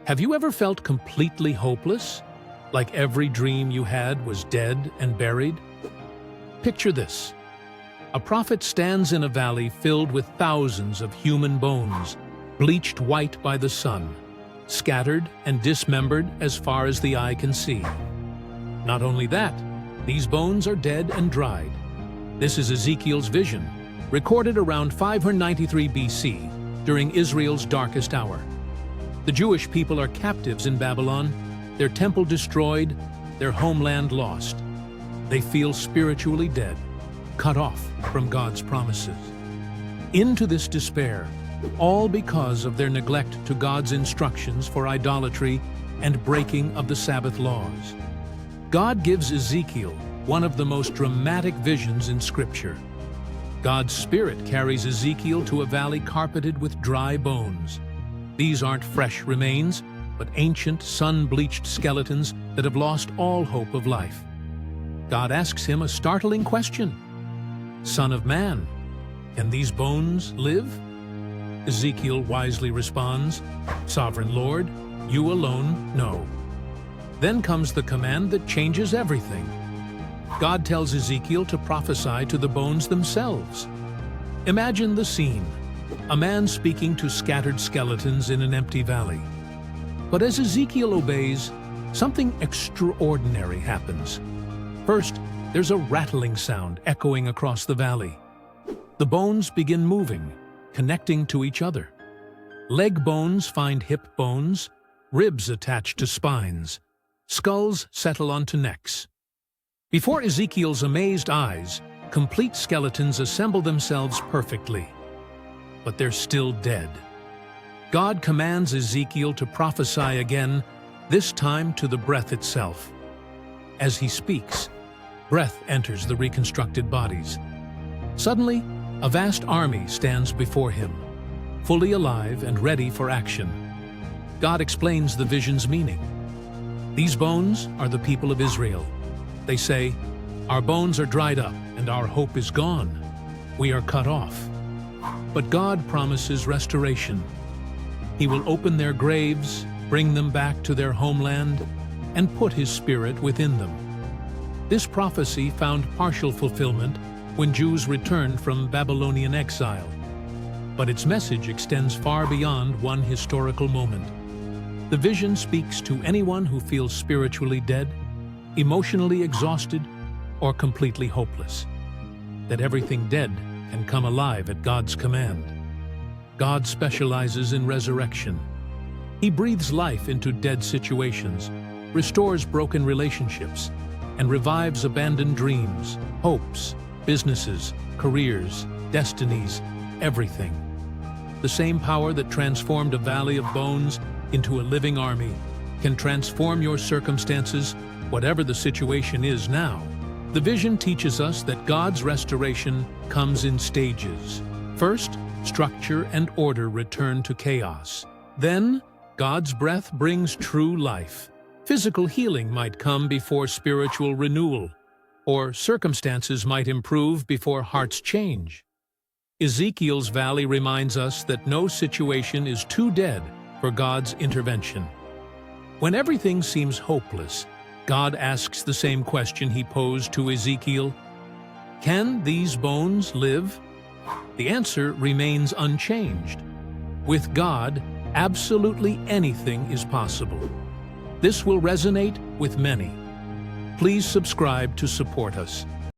Have you ever felt completely hopeless? Like every dream you had was dead and buried? Picture this. A prophet stands in a valley filled with thousands of human bones, bleached white by the sun, scattered and dismembered as far as the eye can see. Not only that, these bones are dead and dried. This is Ezekiel's vision, recorded around 593 BC, during Israel's darkest hour. The Jewish people are captives in Babylon, their temple destroyed, their homeland lost. They feel spiritually dead, cut off from God's promises. Into this despair, all because of their neglect to God's instructions for idolatry and breaking of the Sabbath laws. God gives Ezekiel one of the most dramatic visions in Scripture. God's Spirit carries Ezekiel to a valley carpeted with dry bones. These aren't fresh remains, but ancient, sun-bleached skeletons that have lost all hope of life. God asks him a startling question. "Son of man, can these bones live?" Ezekiel wisely responds, "Sovereign Lord, you alone know." Then comes the command that changes everything. God tells Ezekiel to prophesy to the bones themselves. Imagine the scene. A man speaking to scattered skeletons in an empty valley. But as Ezekiel obeys, something extraordinary happens. First, there's a rattling sound echoing across the valley. The bones begin moving, connecting to each other. Leg bones find hip bones, ribs attach to spines, skulls settle onto necks. Before Ezekiel's amazed eyes, complete skeletons assemble themselves perfectly. But they're still dead. God commands Ezekiel to prophesy again, this time to the breath itself. As he speaks, breath enters the reconstructed bodies. Suddenly, a vast army stands before him, fully alive and ready for action. God explains the vision's meaning. These bones are the people of Israel. They say, "Our bones are dried up and our hope is gone. We are cut off." But God promises restoration. He will open their graves, bring them back to their homeland, and put His Spirit within them. This prophecy found partial fulfillment when Jews returned from Babylonian exile. But its message extends far beyond one historical moment. The vision speaks to anyone who feels spiritually dead, emotionally exhausted, or completely hopeless. That everything dead can come alive at God's command. God specializes in resurrection. He breathes life into dead situations, restores broken relationships, and revives abandoned dreams, hopes, businesses, careers, destinies, everything. The same power that transformed a valley of bones into a living army can transform your circumstances, whatever the situation is now. The vision teaches us that God's restoration comes in stages. First, structure and order return to chaos. Then, God's breath brings true life. Physical healing might come before spiritual renewal, or circumstances might improve before hearts change. Ezekiel's valley reminds us that no situation is too dead for God's intervention. When everything seems hopeless, God asks the same question He posed to Ezekiel. Can these bones live? The answer remains unchanged. With God, absolutely anything is possible. This will resonate with many. Please subscribe to support us.